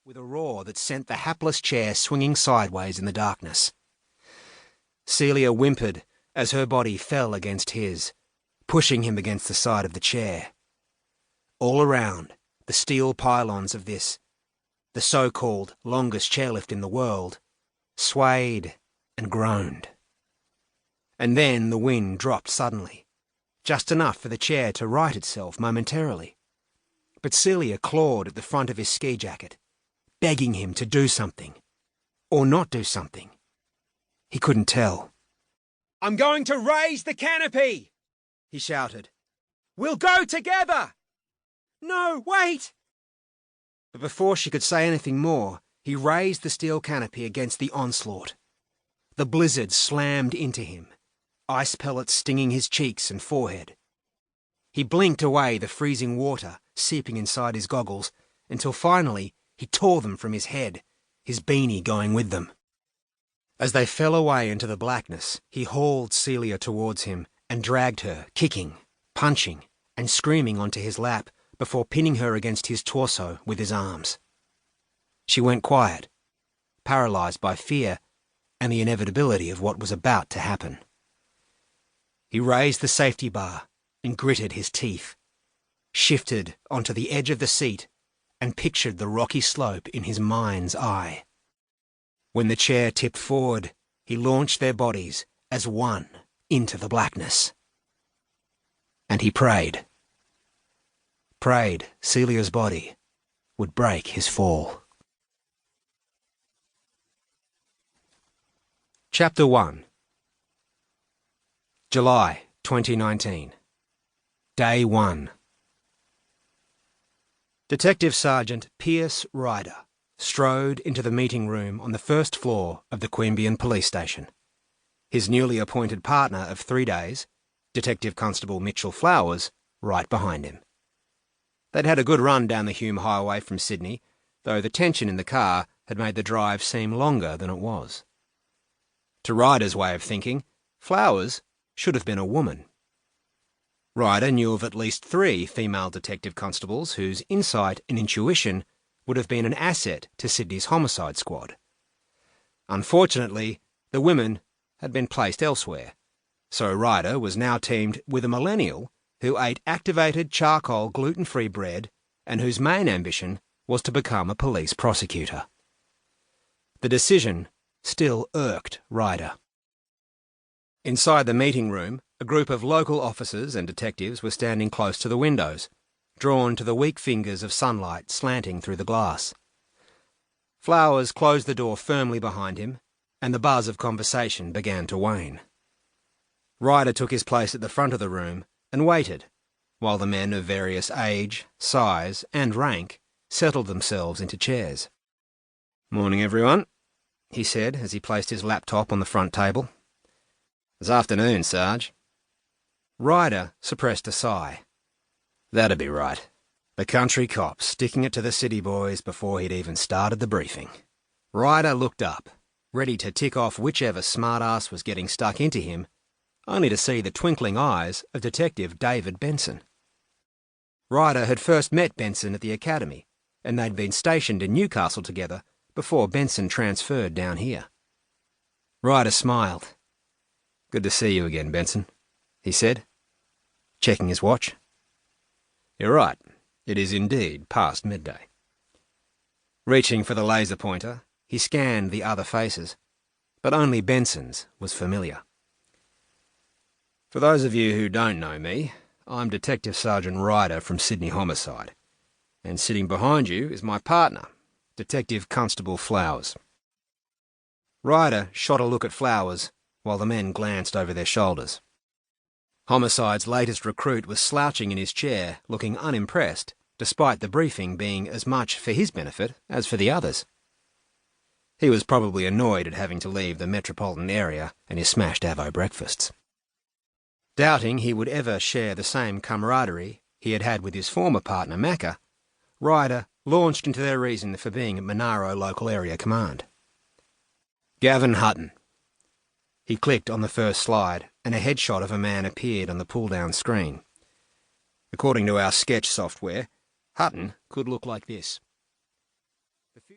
with a roar that sent the hapless chair swinging sideways in the darkness. Celia whimpered as her body fell against his, pushing him against the side of the chair. All around, the steel pylons of this, the so-called longest chairlift in the world, swayed and groaned. And then the wind dropped suddenly, just enough for the chair to right itself momentarily. But Celia clawed at the front of his ski jacket, begging him to do something, or not do something. He couldn't tell. "I'm going to raise the canopy!" he shouted. "We'll go together!" "No, wait!" But before she could say anything more, he raised the steel canopy against the onslaught. The blizzard slammed into him, ice pellets stinging his cheeks and forehead. He blinked away the freezing water seeping inside his goggles until finally he tore them from his head, his beanie going with them. As they fell away into the blackness, he hauled Celia towards him and dragged her, kicking, punching, and screaming onto his lap before pinning her against his torso with his arms. She went quiet, paralysed by fear and the inevitability of what was about to happen. He raised the safety bar and gritted his teeth, shifted onto the edge of the seat and pictured the rocky slope in his mind's eye. When the chair tipped forward, he launched their bodies as one into the blackness. And he prayed. Prayed Celia's body would break his fall. Chapter 1. July 2019. Day 1. Detective Sergeant Pierce Ryder strode into the meeting room on the first floor of the Queanbeyan Police Station. His newly appointed partner of 3 days, Detective Constable Mitchell Flowers, right behind him. They'd had a good run down the Hume Highway from Sydney, though the tension in the car had made the drive seem longer than it was. To Ryder's way of thinking, Flowers should have been a woman. Ryder knew of at least 3 female detective constables whose insight and intuition would have been an asset to Sydney's homicide squad. Unfortunately, the women had been placed elsewhere, so Ryder was now teamed with a millennial who ate activated charcoal gluten-free bread and whose main ambition was to become a police prosecutor. The decision still irked Ryder. Inside the meeting room, a group of local officers and detectives were standing close to the windows, drawn to the weak fingers of sunlight slanting through the glass. Flowers closed the door firmly behind him, and the buzz of conversation began to wane. Ryder took his place at the front of the room and waited, while the men of various age, size, and rank settled themselves into chairs. "Morning, everyone," he said as he placed his laptop on the front table. "This afternoon, Sarge." Ryder suppressed a sigh. That'd be right. The country cop sticking it to the city boys before he'd even started the briefing. Ryder looked up, ready to tick off whichever smartass was getting stuck into him, only to see the twinkling eyes of Detective David Benson. Ryder had first met Benson at the academy, and they'd been stationed in Newcastle together before Benson transferred down here. Ryder smiled. "Good to see you again, Benson," he said, checking his watch. "You're right. It is indeed past midday." Reaching for the laser pointer, he scanned the other faces, but only Benson's was familiar. "For those of you who don't know me, I'm Detective Sergeant Ryder from Sydney Homicide, and sitting behind you is my partner, Detective Constable Flowers." Ryder shot a look at Flowers while the men glanced over their shoulders. Homicide's latest recruit was slouching in his chair, looking unimpressed, despite the briefing being as much for his benefit as for the others. He was probably annoyed at having to leave the metropolitan area and his smashed avo breakfasts. Doubting he would ever share the same camaraderie he had had with his former partner, Macca, Ryder launched into their reason for being at Monaro Local Area Command. "Gavin Hutton." He clicked on the first slide, and a headshot of a man appeared on the pull-down screen. According to our sketch software, Hutton could look like this.